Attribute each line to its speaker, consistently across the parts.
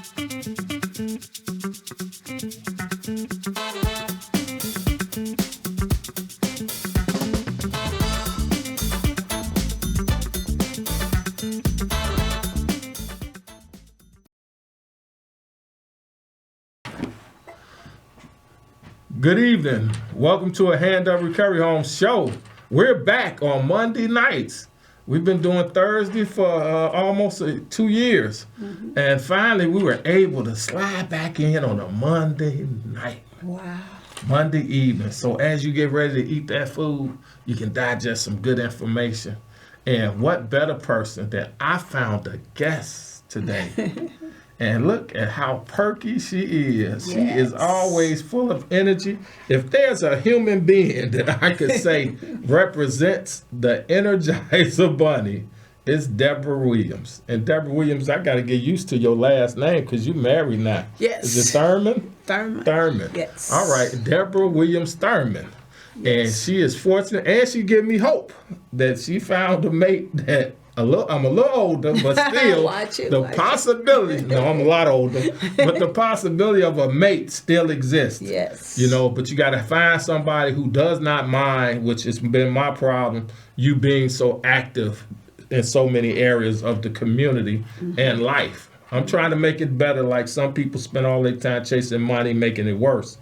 Speaker 1: Good evening. Welcome to a Hand Up Recovery Home show. We're back on Monday nights. We've been doing Thursday for almost 2 years. Mm-hmm. And finally, we were able to slide back in on a Monday night.
Speaker 2: Wow.
Speaker 1: Monday evening. So as you get ready to eat that food, you can digest some good information. And what better person that I found a guest today. And look at how perky she is. Yes. She is always full of energy. If there's a human being that I could say represents the Energizer Bunny, it's Deborah Williams. And Deborah Williams, I got to get used to your last name because you're married now.
Speaker 2: Yes.
Speaker 1: Is it Thurmond?
Speaker 2: Thurmond. Yes.
Speaker 1: All right, Deborah Williams Thurmond. Yes. And she is fortunate, and she gave me hope that she found a mate that I'm a little older, but still the possibility, no, I'm a lot older, but the possibility of a mate still exists.
Speaker 2: Yes.
Speaker 1: You know, but you got to find somebody who does not mind, which has been my problem, you being so active in so many areas of the community and life. I'm trying to make it better, like some people spend all their time chasing money, making it worse,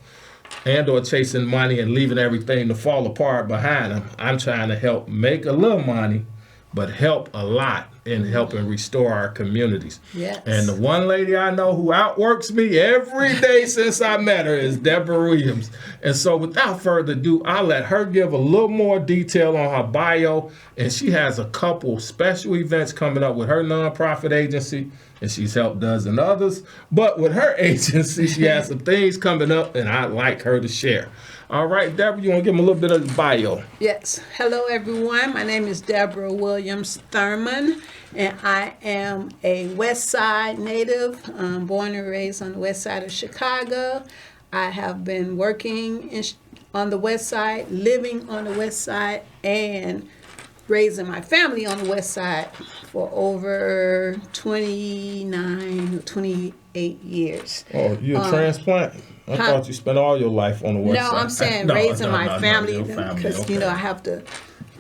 Speaker 1: and or chasing money and leaving everything to fall apart behind them. I'm trying to help make a little money, but help a lot in helping restore our communities.
Speaker 2: Yes.
Speaker 1: And the one lady I know who outworks me every day since I met her is Deborah Williams. And so without further ado, I'll let her give a little more detail on her bio. And she has a couple special events coming up with her nonprofit agency, and she's helped dozens others. But with her agency, she has some things coming up, and I'd like her to share. All right, Deborah, you want to give them a little bit of the bio?
Speaker 2: Yes. Hello, everyone. My name is Deborah Williams Thurmond, and I am a West Side native, born and raised on the West Side of Chicago. I have been working on the West Side, living on the West Side, and raising my family on the West Side for over 29 or 28 years.
Speaker 1: Oh, you're a transplant? I thought you spent all your life on the West Side.
Speaker 2: No, I'm saying raising my family because, you know, I have to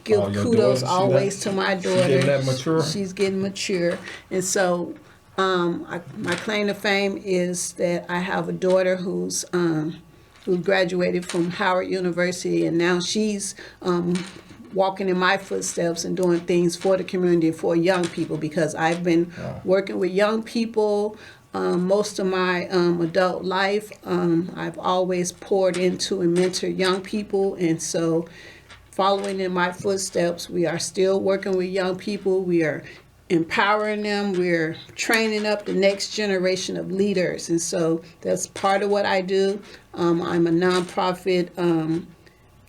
Speaker 2: give kudos always to my daughter.
Speaker 1: She's getting that mature?
Speaker 2: She's getting mature. And so my claim to fame is that I have a daughter who graduated from Howard University, and now she's walking in my footsteps and doing things for the community, for young people, because I've been working with young people most of my adult life. I've always poured into and mentored young people, and so following in my footsteps, we are still working with young people. We are empowering them. We're training up the next generation of leaders, and so that's part of what I do. I'm a nonprofit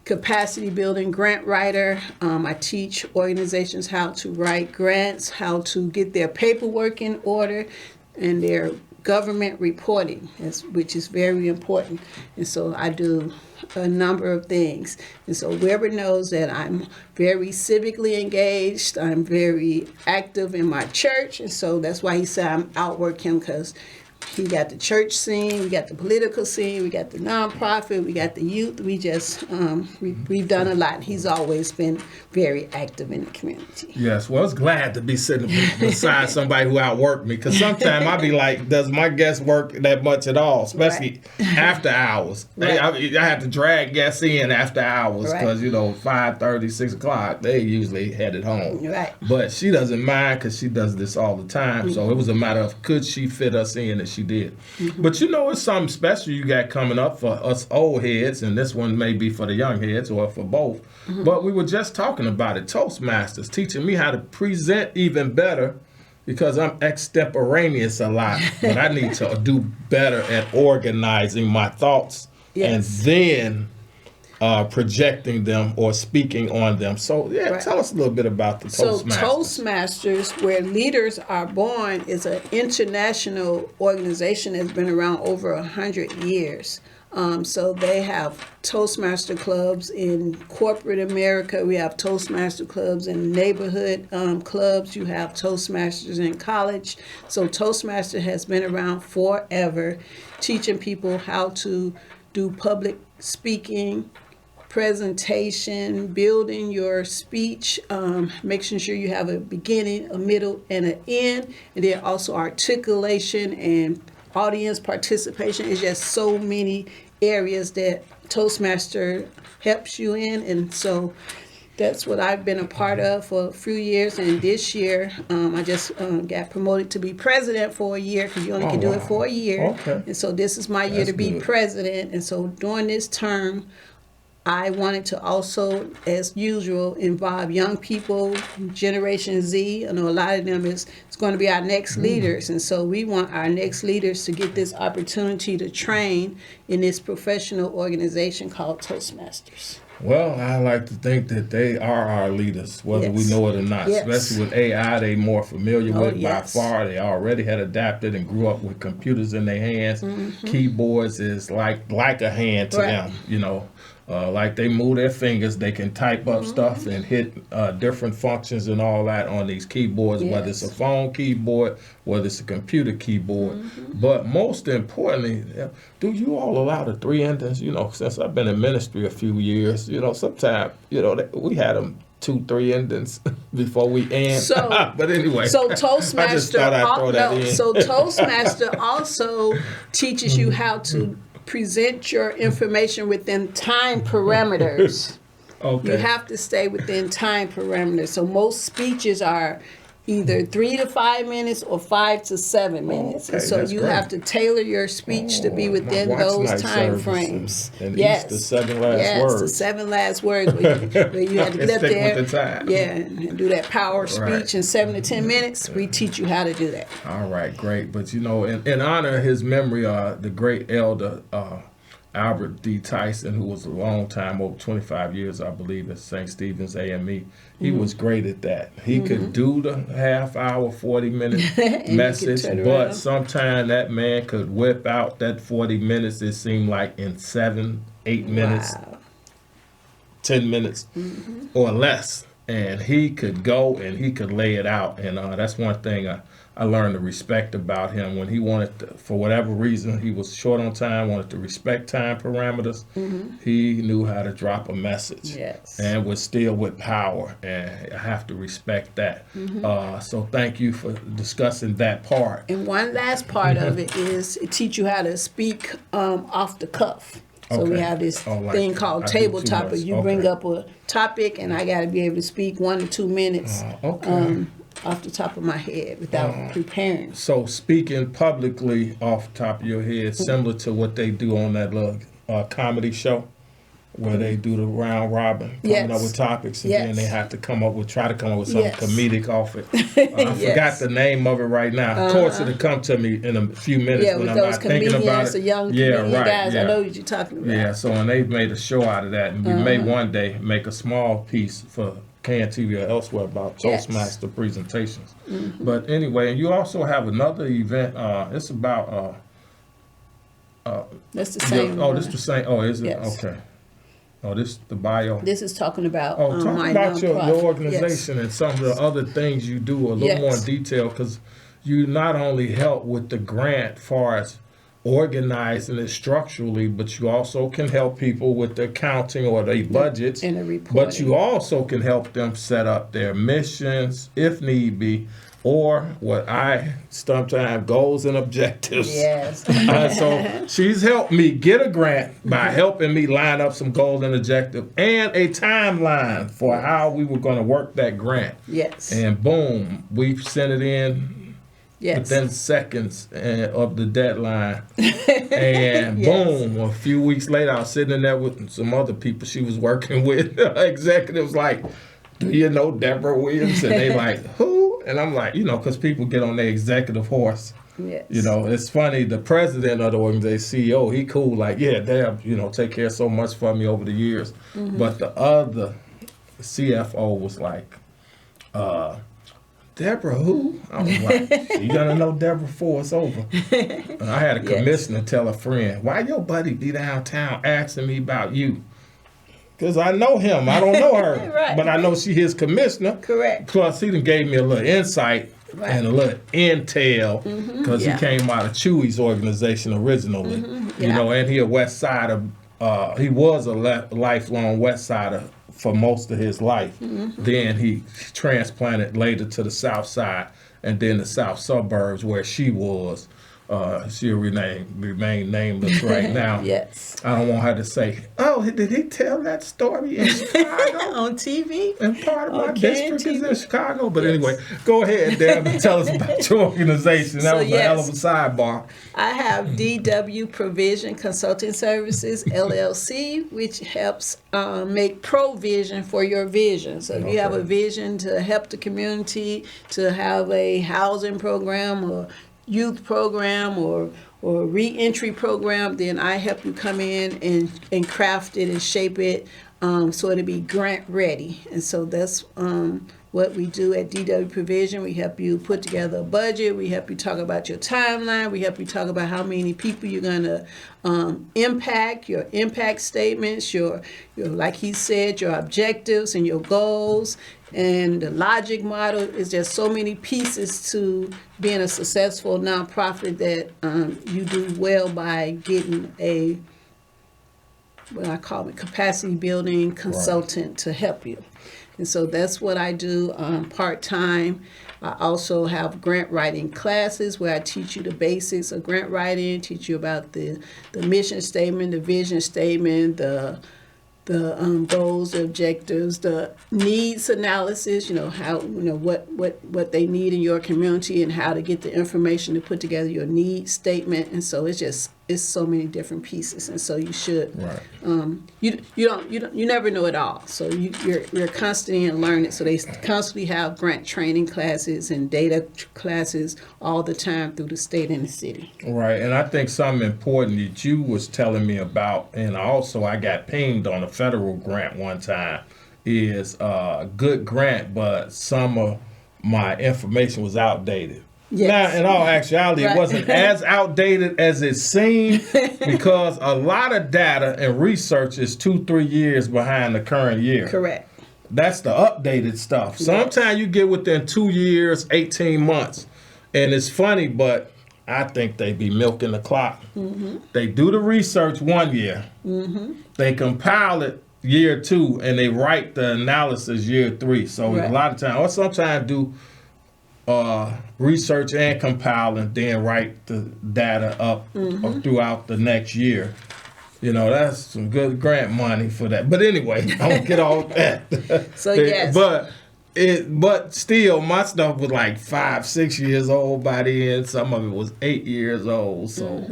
Speaker 2: capacity building grant writer. I teach organizations how to write grants, how to get their paperwork in order, and their government reporting, which is very important. And so I do a number of things. And so Wilbert knows that I'm very civically engaged. I'm very active in my church. And so that's why he said I'm outwork him, because he got the church scene, we got the political scene, we got the nonprofit, we got the youth. We just, we've done a lot. He's always been very active in the community.
Speaker 1: Yes, well, I was glad to be sitting beside somebody who outworked me, because sometimes I'd be like, does my guest work that much at all, especially after hours? Right. I have to drag guests in after hours because, you know, 5:30, 6 o'clock, they usually headed home.
Speaker 2: Right.
Speaker 1: But she doesn't mind because she does this all the time. So it was a matter of could she fit us in, and she did. But you know, it's something special you got coming up for us old heads, and this one may be for the young heads or for both. But we were just talking about it. Toastmasters teaching me how to present even better, because I'm extemporaneous a lot, but I need to do better at organizing my thoughts and then projecting them or speaking on them. So tell us a little bit about the Toastmasters.
Speaker 2: So Toastmasters, where leaders are born, is an international organization that's been around over 100 years. So they have Toastmaster clubs in corporate America. We have Toastmaster clubs in neighborhood clubs. You have Toastmasters in college. So Toastmaster has been around forever, teaching people how to do public speaking, presentation, building your speech, making sure you have a beginning, a middle, and an end, and then also articulation and audience participation. Is just so many areas that Toastmaster helps you in, and so that's what I've been a part of for a few years. And this year, I just got promoted to be president for a year, because you only can do it for a year.
Speaker 1: Okay.
Speaker 2: And so this is my year to be president. And so during this term, I wanted to also, as usual, involve young people, Generation Z. I know a lot of them it's going to be our next leaders. And so we want our next leaders to get this opportunity to train in this professional organization called Toastmasters.
Speaker 1: Well, I like to think that they are our leaders, whether we know it or not.
Speaker 2: Yes.
Speaker 1: Especially with AI, they more familiar with
Speaker 2: yes.
Speaker 1: by far. They already had adapted and grew up with computers in their hands. Keyboards is like a hand to them, you know. Like they move their fingers, they can type up stuff and hit different functions and all that on these keyboards, whether it's a phone keyboard, whether it's a computer keyboard. But most importantly, do you all allow the 3 endings? You know, since I've been in ministry a few years, you know, sometimes, you know, we had them 2-3 endings before we end.
Speaker 2: So,
Speaker 1: but anyway,
Speaker 2: so Toastmaster,
Speaker 1: I just thought I'd throw that in.
Speaker 2: So Toastmaster also teaches you how to present your information within time parameters.
Speaker 1: Okay.
Speaker 2: You have to stay within time parameters. So most speeches are either 3 to 5 minutes or 5 to 7 minutes.
Speaker 1: Okay,
Speaker 2: and so
Speaker 1: that's
Speaker 2: you
Speaker 1: great.
Speaker 2: have to tailor your speech to be within
Speaker 1: my
Speaker 2: those
Speaker 1: watch night
Speaker 2: time
Speaker 1: service
Speaker 2: frames.
Speaker 1: and
Speaker 2: yes.
Speaker 1: each the 7 last
Speaker 2: yes,
Speaker 1: words.
Speaker 2: the 7 last words where you have to get up
Speaker 1: Stick
Speaker 2: there.
Speaker 1: with the time.
Speaker 2: Yeah, and do that power speech
Speaker 1: Right.
Speaker 2: in 7 to 10 minutes. We teach you how to do that.
Speaker 1: All right, great. But, you know, in honor of his memory, the great elder Albert D. Tyson, who was a long time, over 25 years, I believe, at St. Stephen's AME, he was great at that. He could do the half-hour, 40-minute message, but sometimes that man could whip out that 40 minutes, it seemed like, in 7, 8 minutes, 10 minutes, or less. And he could go and he could lay it out. And that's one thing I learned to respect about him. When he wanted to, for whatever reason, he was short on time, wanted to respect time parameters, he knew how to drop a message.
Speaker 2: Yes.
Speaker 1: And was still with power. And I have to respect that. So thank you for discussing that part.
Speaker 2: And one last part of it is it teach you how to speak off the cuff. So we have this thing called table topper. You bring up a topic, and I got to be able to speak 1 to 2 minutes off the top of my head without preparing.
Speaker 1: So speaking publicly off the top of your head, similar to what they do on that little comedy show, where they do the round robin, coming up with topics, and then they have to try to come up with something comedic off it. I forgot the name of it right now. Of course, it'll come to me in a few minutes when I'm not thinking about it.
Speaker 2: The young comedian guys, I know what you're talking about.
Speaker 1: Yeah, so and they've made a show out of that, and we may one day make a small piece for KNTV or elsewhere about Toastmaster presentations. But anyway, and you also have another event. It's about.
Speaker 2: That's the same.
Speaker 1: This the same. Oh, is it?
Speaker 2: Yes.
Speaker 1: Okay. Oh, this the bio.
Speaker 2: This is talking about
Speaker 1: talk
Speaker 2: my
Speaker 1: about your
Speaker 2: nonprofit.
Speaker 1: organization and some of the other things you do a little more in detail, because you not only help with the grant far as organizing it structurally, but you also can help people with the accounting or their budgets.
Speaker 2: And the reporting.
Speaker 1: But you also can help them set up their missions if need be, or what I sometimes goals and objectives.
Speaker 2: Yes.
Speaker 1: So she's helped me get a grant by helping me line up some goals and objectives and a timeline for how we were going to work that grant.
Speaker 2: Yes.
Speaker 1: And boom, we've sent it in within seconds of the deadline. And boom, a few weeks later, I was sitting in there with some other people she was working with, executives like, do you know Deborah Williams? And they like, who? And I'm like, you know, because people get on their executive horse.
Speaker 2: Yes.
Speaker 1: You know, it's funny, the president of the organization, CEO, he cool, like, yeah, Deb, you know, take care so much for me over the years. But the other CFO was like, Deborah who? I was like, you gonna know Deborah before it's over. I had a commissioner tell a friend, why your buddy be downtown asking me about you? Because I know him. I don't know her.
Speaker 2: Right.
Speaker 1: But I know she his commissioner.
Speaker 2: Correct.
Speaker 1: Plus, he done gave me a little insight and a little intel because he came out of Chewy's organization originally. You know, and he a West Sider. He was a lifelong West Sider for most of his life. Then he transplanted later to the South Side and then the South suburbs where she was. She'll remain nameless right now.
Speaker 2: Yes.
Speaker 1: I don't want her to say, oh, did he tell that story in Chicago?
Speaker 2: On TV?
Speaker 1: And part of my district is in Chicago. But anyway, go ahead, Deb, and tell us about your organization. That was a hell of a sidebar.
Speaker 2: I have DW Provision Consulting Services, LLC, which helps make provision for your vision. So if you have a vision to help the community, to have a housing program or youth program or re-entry program, then I help you come in and craft it and shape it so it'll be grant ready. And so that's what we do at DW Provision. We help you put together a budget. We help you talk about your timeline. We help you talk about how many people you're going to impact, your impact statements, your like he said, your objectives and your goals. And the logic model is just so many pieces to being a successful nonprofit that you do well by getting a, what I call it, capacity building consultant to help you. And so that's what I do part-time. I also have grant writing classes where I teach you the basics of grant writing, teach you about the mission statement, the vision statement, the goals, the objectives, the needs analysis, how, what they need in your community and how to get the information to put together your needs statement. And so it's so many different pieces. And so you should, you never know it all. So you're constantly in learning. So they constantly have grant training classes and data classes all the time through the state and the city.
Speaker 1: Right. And I think something important that you was telling me about, and also I got pinged on a federal grant one time, is a good grant, but some of my information was outdated.
Speaker 2: Yes.
Speaker 1: Now, in all actuality, it wasn't as outdated as it seemed because a lot of data and research is 2-3 years behind the current year.
Speaker 2: Correct.
Speaker 1: That's the updated stuff. Sometimes you get within 2 years, 18 months. And it's funny, but I think they be milking the clock. They do the research 1 year. They compile it year 2, and they write the analysis year 3. So a lot of times, or sometimes do research and compile and then write the data up throughout the next year. That's some good grant money for that. But anyway, I don't get all that.
Speaker 2: So yes.
Speaker 1: But still, my stuff was like 5-6 years old by then. Some of it was 8 years old. So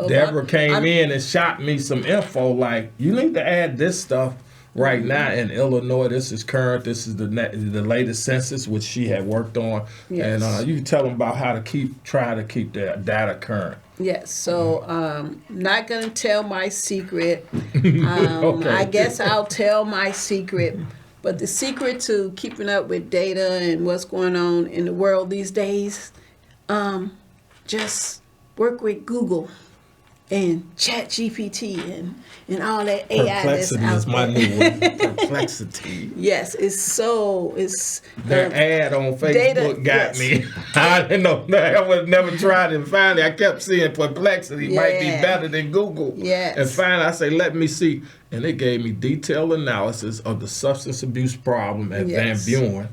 Speaker 1: Deborah came in and shot me some info like, you need to add this stuff right now in Illinois. This is current. This is the latest census, which she had worked on. Yes. And you can tell them about how to try to keep the data current.
Speaker 2: Yes, so not going to tell my secret. I guess I'll tell my secret. But the secret to keeping up with data and what's going on in the world these days, just work with Google and ChatGPT and all that AI that's out there.
Speaker 1: Perplexity is my new one. Perplexity.
Speaker 2: Yes,
Speaker 1: their ad on Facebook got me. I didn't know. I would have never tried it. And finally, I kept seeing Perplexity might be better than Google.
Speaker 2: Yes.
Speaker 1: And finally, I say, let me see. And it gave me detailed analysis of the substance abuse problem at Van Buren.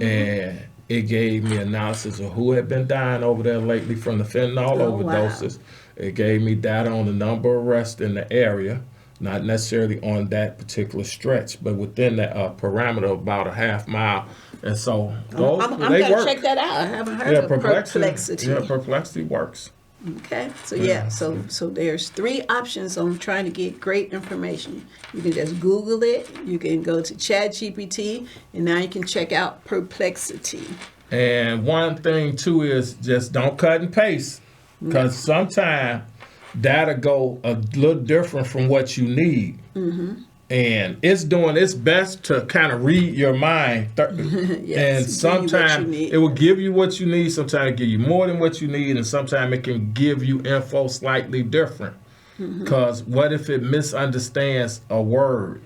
Speaker 1: And it gave me analysis of who had been dying over there lately from the fentanyl overdoses. Wow. It gave me data on the number of arrests in the area, not necessarily on that particular stretch, but within that parameter of about a half mile. And so those,
Speaker 2: I'm going to check that out. I haven't heard of Perplexity.
Speaker 1: Yeah, Perplexity works.
Speaker 2: Okay, so so there's 3 options on trying to get great information. You can just Google it. You can go to ChatGPT, and now you can check out Perplexity.
Speaker 1: And one thing too is just don't cut and paste, because sometimes data go a little different from what you need. And it's doing its best to kind of read your mind.
Speaker 2: Yes,
Speaker 1: and sometimes it will give you what you need. Sometimes it give you more than what you need. And sometimes it can give you info slightly different. Because what if it misunderstands a word?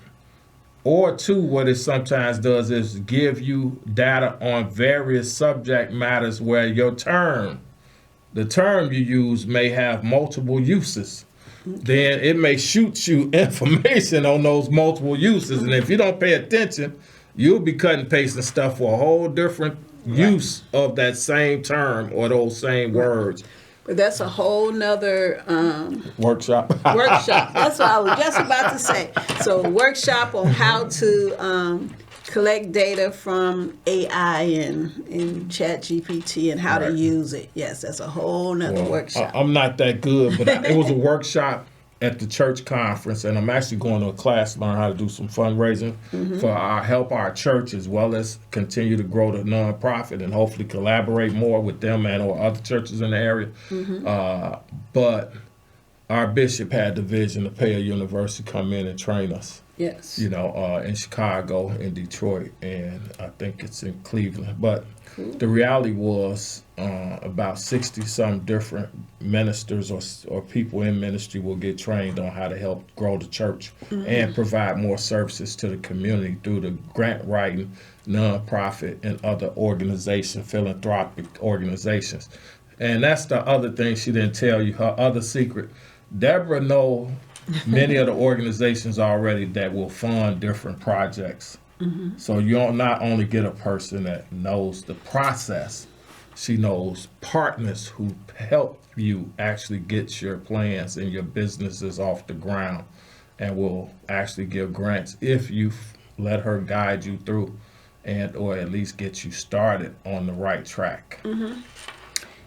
Speaker 1: Or two, what it sometimes does is give you data on various subject matters where the term you use may have multiple uses. Then it may shoot you information on those multiple uses. And if you don't pay attention, you'll be cutting and pasting stuff for a whole different use of that same term or those same words.
Speaker 2: But that's a whole nother
Speaker 1: Workshop.
Speaker 2: That's what I was just about to say. So a workshop on how to collect data from AI and Chat GPT and how to use it. Yes, that's a whole nother workshop.
Speaker 1: I'm not that good, but it was a workshop at the church conference, and I'm actually going to a class to learn how to do some fundraising for help our church, as well as continue to grow the nonprofit and hopefully collaborate more with them and or other churches in the area. But our bishop had the vision to pay a university to come in and train us.
Speaker 2: Yes.
Speaker 1: In Chicago, in Detroit, and I think it's in Cleveland. But the reality was about 60-some different ministers or people in ministry will get trained on how to help grow the church and provide more services to the community through the grant writing, nonprofit, and other organizations, philanthropic organizations. And that's the other thing she didn't tell you, her other secret. Deborah knows many of the organizations already that will fund different projects. So you don't not only get a person that knows the process, she knows partners who help you actually get your plans and your businesses off the ground and will actually give grants if you let her guide you through and or at least get you started on the right track.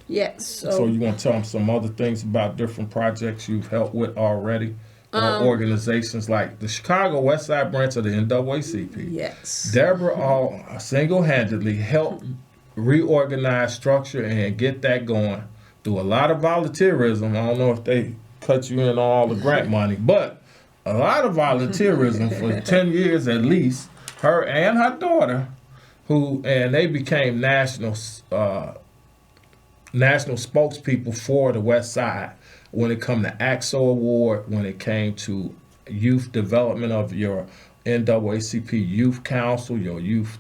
Speaker 2: Yes.
Speaker 1: So you want to tell them some other things about different projects you've helped with already? Or organizations like the Chicago West Side branch of the NAACP.
Speaker 2: Yes.
Speaker 1: Deborah single-handedly helped reorganize structure and get that going through a lot of volunteerism. I don't know if they cut you in on all the grant money, but a lot of volunteerism for 10 years at least. Her and her daughter, and they became national spokespeople for the West Side. When it come to AXO Award, when it came to youth development of your NAACP Youth Council, your youth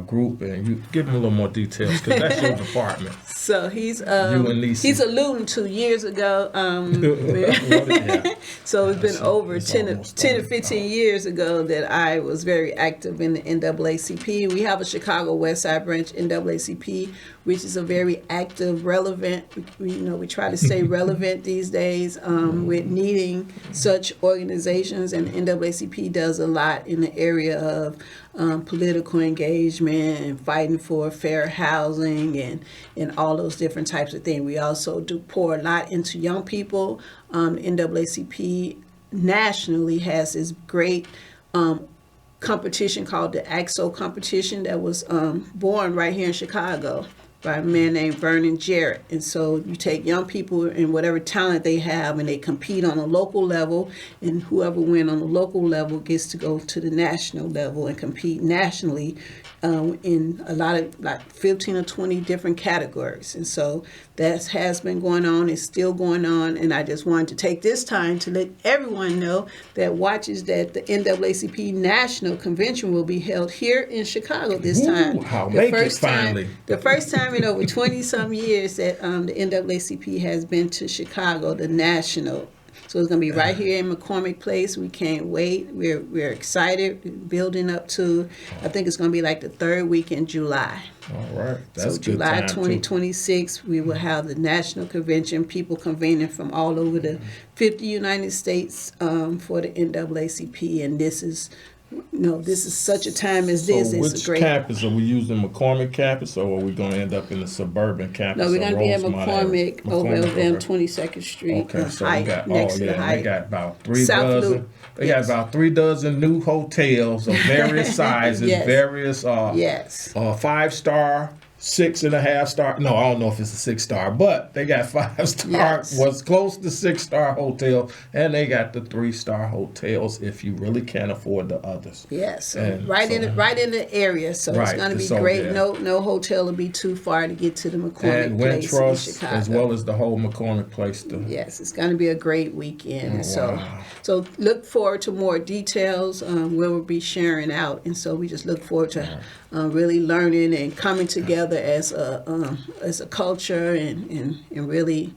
Speaker 1: group, and you give them a little more details because that's your department.
Speaker 2: So he's alluding to years ago. So it's been over 10 or 15 years ago that I was very active in the NAACP. We have a Chicago West Side branch NAACP, which is a very active, relevant. We try to stay relevant these days with needing such organizations, and NAACP does a lot in the area of political engagement and fighting for fair housing and all those different types of things. We also do pour a lot into young people. NAACP nationally has this great competition called the AXO competition that was born right here in Chicago by a man named Vernon Jarrett. And so you take young people and whatever talent they have and they compete on a local level, and whoever wins on the local level gets to go to the national level and compete nationally in a lot of like 15 or 20 different categories. And so that has been going on, it's still going on, and I just wanted to take this time to let everyone know that watches that the NAACP National Convention will be held here in Chicago this time. The first time in over 20-some years that the NAACP has been to Chicago, the national. So it's going to be right here in McCormick Place. We can't wait. We're excited, building up to, I think it's going to be like the third week in July.
Speaker 1: All right. That's
Speaker 2: so July 2026, we will have the national convention, people convening from all over the 50 United States for the NAACP. And this is such a time as this.
Speaker 1: So which campus? Are we using McCormick campus, or are we going to end up in the suburban campus?
Speaker 2: No, we're going to be at McCormick over on 22nd Street.
Speaker 1: Okay, so
Speaker 2: Hyatt, next to the Hyatt.
Speaker 1: They got about 3 dozen. They got about 3 dozen new hotels of various sizes, various 5-star, 6.5 star. No, I don't know if it's a 6-star, but they got 5-star.
Speaker 2: Yes.
Speaker 1: Was close to 6-star hotel, and they got the 3-star hotels if you really can't afford the others.
Speaker 2: Yes, so
Speaker 1: And
Speaker 2: right
Speaker 1: so-
Speaker 2: in the area, so it's
Speaker 1: Right,
Speaker 2: going to be
Speaker 1: so,
Speaker 2: great.
Speaker 1: yeah.
Speaker 2: No hotel will be too far to get to the McCormick
Speaker 1: And
Speaker 2: Place in
Speaker 1: Wintrust,
Speaker 2: Chicago.
Speaker 1: as well as the whole McCormick Place.
Speaker 2: Yes, it's going to be a great weekend.
Speaker 1: Oh,
Speaker 2: So,
Speaker 1: wow.
Speaker 2: so look forward to more details. We'll be sharing out, and so we just look forward to really learning and coming together as a culture and really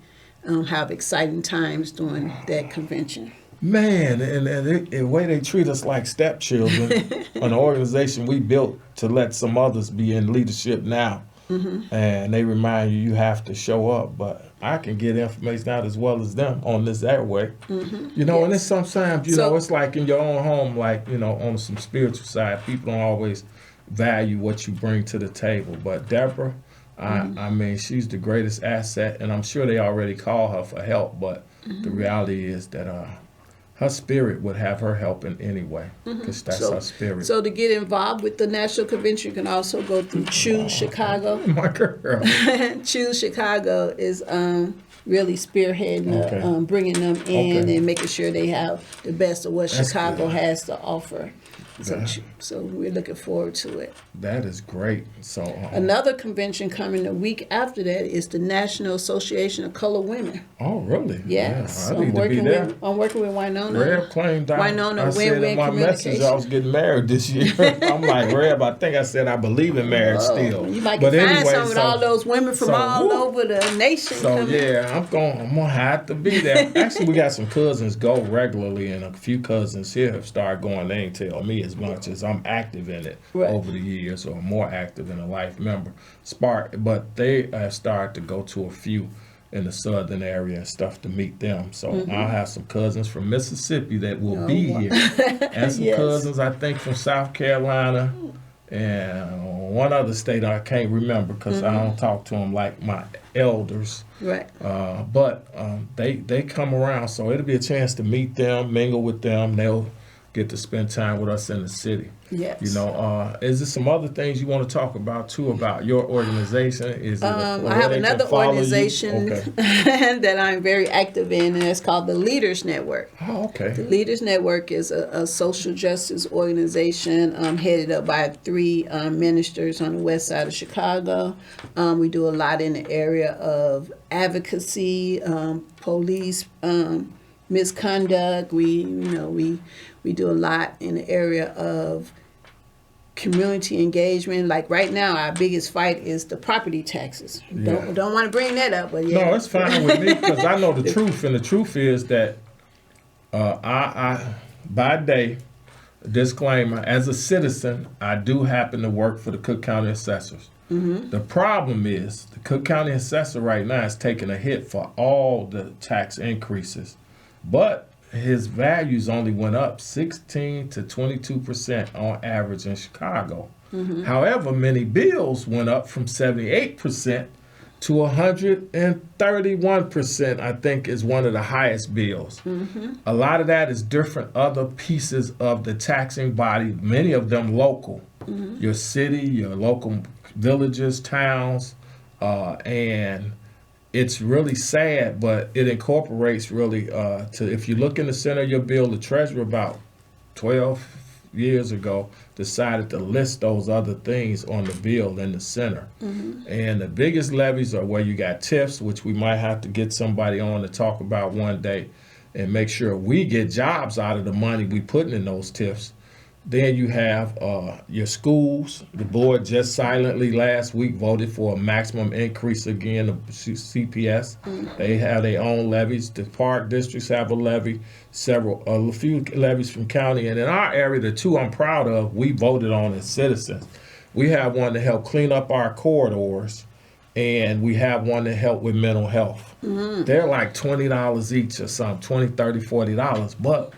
Speaker 2: have exciting times during that convention.
Speaker 1: Man, and the way they treat us like stepchildren, an organization we built to let some others be in leadership now. And they remind you have to show up, but I can get information out as well as them on this airway. You know, and it's sometimes, you know, it's like in your own home, like, you know, on some spiritual side, people don't always value what you bring to the table. But Deborah, I mean, she's the greatest asset, and I'm sure they already call her for help, but the reality is that her spirit would have her helping anyway, because that's her spirit.
Speaker 2: So to get involved with the national convention, you can also go through Choose Chicago.
Speaker 1: My girl.
Speaker 2: Choose Chicago is really spearheading, bringing them in and making sure they have the best of what Chicago has to offer. So we're looking forward to it.
Speaker 1: That is great. So
Speaker 2: Another convention coming the week after that is the National Association of Colored Women.
Speaker 1: Oh, really?
Speaker 2: Yes.
Speaker 1: Yeah, I need to be there.
Speaker 2: I'm working with Winona.
Speaker 1: Reb claimed I said in
Speaker 2: Win-Win
Speaker 1: my message
Speaker 2: Communication.
Speaker 1: I was getting married this year. I'm like, Reb, I think I said I believe in marriage still.
Speaker 2: You might
Speaker 1: But
Speaker 2: find
Speaker 1: anyway,
Speaker 2: some with all those women from all
Speaker 1: woo.
Speaker 2: over the nation.
Speaker 1: So
Speaker 2: coming.
Speaker 1: yeah, I'm gonna have to be there. Actually, we got some cousins go regularly, and a few cousins here have started going. They ain't tell me as much as I'm active in it over the years, or more active than a life member. But they have started to go to a few in the southern area and stuff to meet them. So I'll have some cousins from Mississippi that will be here, and some cousins I think from South Carolina, and one other state I can't remember because I don't talk to them like my elders.
Speaker 2: Right.
Speaker 1: But they come around, so it'll be a chance to meet them, mingle with them. They'll get to spend time with us in the city.
Speaker 2: Yes.
Speaker 1: You know, is there some other things you want to talk about too about your organization? Is it
Speaker 2: I have another organization that I'm very active in, and it's called the Leaders Network.
Speaker 1: Oh, okay.
Speaker 2: The Leaders Network is a social justice organization headed up by 3 ministers on the west side of Chicago. We do a lot in the area of advocacy, police misconduct. We do a lot in the area of community engagement. Like right now, our biggest fight is the property taxes. Don't want to bring that up, but
Speaker 1: No, it's fine with me because I know the truth, and the truth is that I by day, disclaimer, as a citizen, I do happen to work for the Cook County Assessors. The problem is the Cook County Assessor right now is taking a hit for all the tax increases, but his values only went up 16 to 22% on average in Chicago. However, many bills went up from 78% to 131%, I think is one of the highest bills. A lot of that is different other pieces of the taxing body, many of them local. Your city, your local villages, towns, and it's really sad, but it incorporates really if you look in the center of your bill, the treasurer about 12 years ago decided to list those other things on the bill in the center. And the biggest levies are where you got TIFs, which we might have to get somebody on to talk about one day and make sure we get jobs out of the money we putting in those TIFs. Then you have your schools. The board just silently last week voted for a maximum increase again of CPS. They have their own levies. The park districts have a levy, a few levies from county. And in our area, the 2 I'm proud of, we voted on as citizens. We have one to help clean up our corridors, and we have one to help with mental health. They're like $20 each or something, $20, $30, $40, but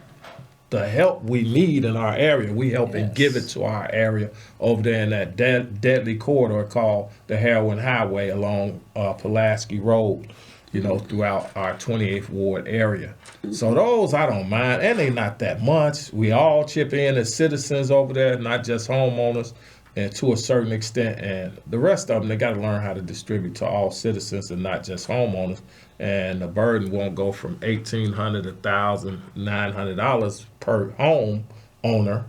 Speaker 1: the help we need in our area, we help and give it to our area over there in that deadly corridor called the Heroin Highway along Pulaski Road, throughout our 28th Ward area. So those I don't mind, and they not that much. We all chip in as citizens over there, not just homeowners. and to a certain extent, and the rest of them, they got to learn how to distribute to all citizens and not just homeowners. And the burden won't go from $1,800 to $1,900 per home owner,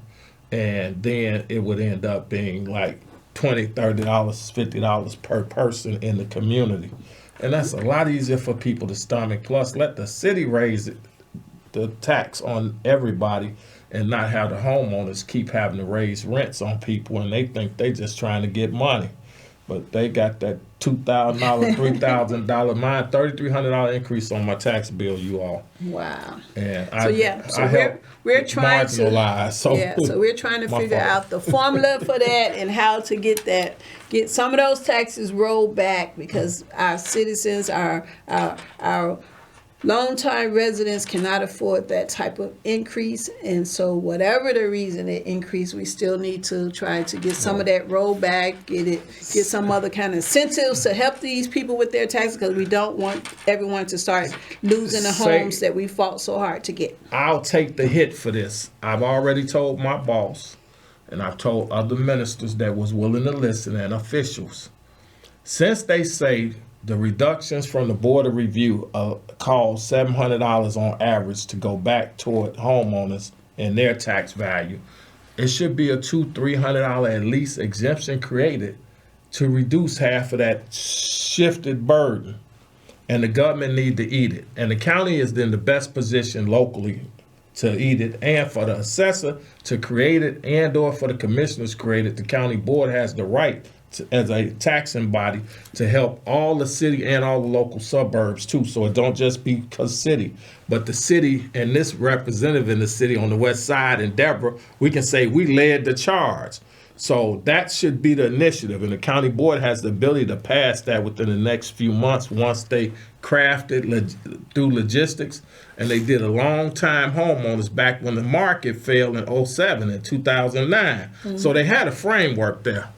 Speaker 1: and then it would end up being like $20, $30, $50 per person in the community. And that's a lot easier for people to stomach. Plus, let the city raise it, the tax on everybody, and not have the homeowners keep having to raise rents on people, and they think they just trying to get money. But they got that $2,000, $3,000, mine $3,300 increase on my tax bill, you all.
Speaker 2: Wow.
Speaker 1: And
Speaker 2: we're trying to
Speaker 1: marginalize.
Speaker 2: So we're trying to figure out the formula for that and how to get some of those taxes rolled back, because our citizens, our long-time residents cannot afford that type of increase, and so whatever the reason it increased, we still need to try to get some of that rolled back, get some other kind of incentives to help these people with their taxes, because we don't want everyone to start losing the homes that we fought so hard to get.
Speaker 1: I'll take the hit for this. I've already told my boss, and I've told other ministers that was willing to listen, and officials. Since they say the reductions from the Board of Review cost $700 on average to go back toward homeowners and their tax value, it should be a $200-300 at least exemption created to reduce half of that shifted burden. And the government need to eat it. And the county is in the best position locally to eat it, and for the assessor to create it, and or for the commissioners to create it. The county board has the right as a taxing body to help all the city and all the local suburbs too. So it don't just be because city, but the city and this representative in the city on the west side, and Deborah, we can say we led the charge. So that should be the initiative, and the county board has the ability to pass that within the next few months once they craft it through logistics. And they did a long time homeowners back when the market failed in 07 and 2009. Mm-hmm. So they had a framework there.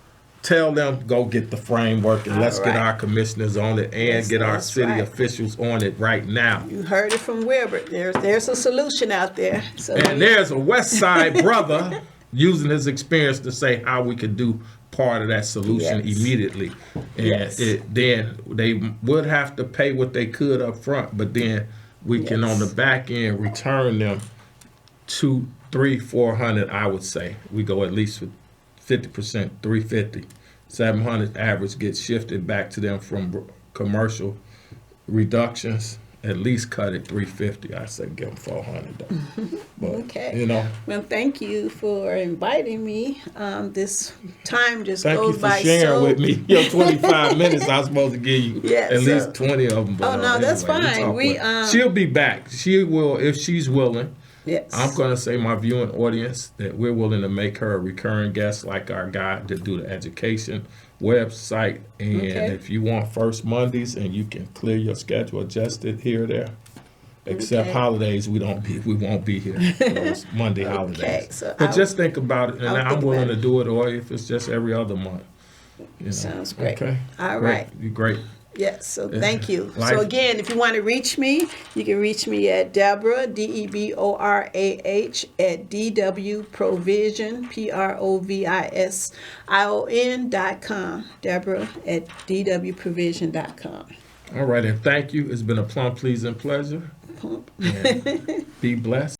Speaker 1: Tell them, go get the framework, and let's get our commissioners on it, and get our city officials on it right now.
Speaker 2: You heard it from Wilbert. There's a solution out there. So
Speaker 1: there's a West Side brother using his experience to say how we could do part of that solution immediately. And then they would have to pay what they could up front, but then we can on the back end return them $200, $300, $400. I would say we go at least with 50%, $350, $700 average gets shifted back to them from commercial reductions. At least cut it $350. I say give them $400. But,
Speaker 2: okay.
Speaker 1: You know.
Speaker 2: Well, thank you for inviting me. This time just goes by so.
Speaker 1: Thank you for sharing with me your 25 minutes. I was supposed to give you at least 20 of them. But,
Speaker 2: that's fine.
Speaker 1: She'll be back. She will if she's willing.
Speaker 2: Yes.
Speaker 1: I'm going to say my viewing audience that we're willing to make her a recurring guest, like our guy to do the education website. And if you want first Mondays, and you can clear your schedule, adjust it here or there. Except holidays, we won't be here. Those Monday holidays. So but just think about it, and I'm willing to do it, or if it's just every other month. You know.
Speaker 2: Sounds great.
Speaker 1: Okay.
Speaker 2: All right.
Speaker 1: You're great.
Speaker 2: Yes, so thank you. So again, if you want to reach me, you can reach me at Deborah, Deborah, at DWProvision, Provision.com. Deborah at DWProvision.com.
Speaker 1: All right, and thank you. It's been a plumb, pleasing pleasure. And be blessed.